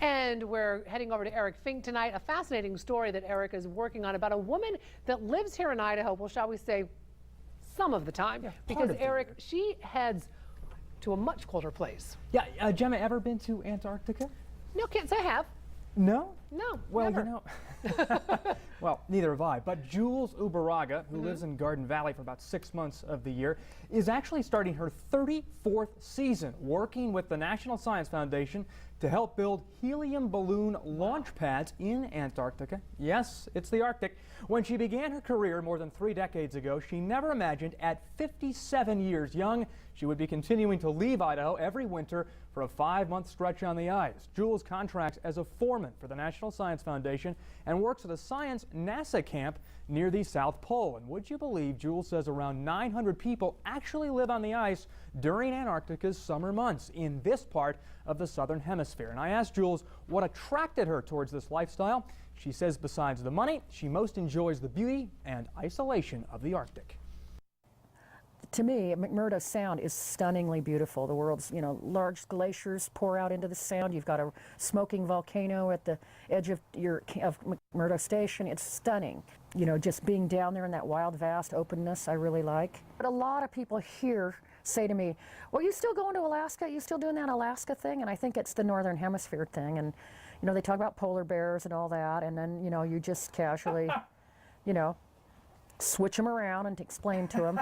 And we're heading over to Eric Fink tonight. A fascinating story that Eric is working on about a woman that lives here in Idaho. Well, shall we say some of the time? Yeah, because Eric, she heads to a much colder place. Yeah, Gemma, ever been to Antarctica? No, can't say I have. No? No, well, never. You know, well, neither have I. But Jules Ubaraga, who lives in Garden Valley for about 6 months of the year, is actually starting her 34th season working with the National Science Foundation to help build helium balloon launch pads in Antarctica. Yes, it's the Arctic. When she began her career more than 3 decades ago, she never imagined at 57 years young she would be continuing to leave Idaho every winter for a 5-month stretch on the ice. Jules contracts as a foreman for the National Science Foundation and works at a science NASA camp near the South Pole. And would you believe, Jules says around 900 people actually live on the ice during Antarctica's summer months in this part of the southern hemisphere. And I asked Jules what attracted her towards this lifestyle. She says besides the money, she most enjoys the beauty and isolation of the Arctic. To me, McMurdo Sound is stunningly beautiful. The world's, large glaciers pour out into the sound. You've got a smoking volcano at the edge of McMurdo Station. It's stunning. Just being down there in that wild, vast openness, I really like. But a lot of people here say to me, well, you still going to Alaska? You still doing that Alaska thing? And I think it's the Northern Hemisphere thing. And, they talk about polar bears and all that. And then, you just casually, switch them around and explain to them.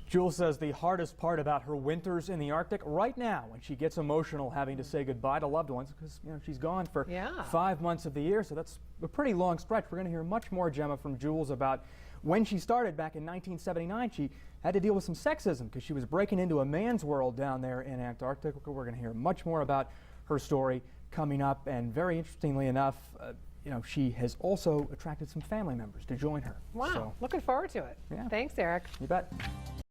Jules says the hardest part about her winters in the Arctic right now, when she gets emotional having to say goodbye to loved ones, because she's gone for 5 months of the year, so that's a pretty long stretch. We're going to hear much more, Gemma, from Jules about when she started back in 1979. She had to deal with some sexism because she was breaking into a man's world down there in Antarctica. We're going to hear much more about her story coming up, and very interestingly enough, she has also attracted some family members to join her. Wow, looking forward to it. Yeah. Thanks, Eric. You bet.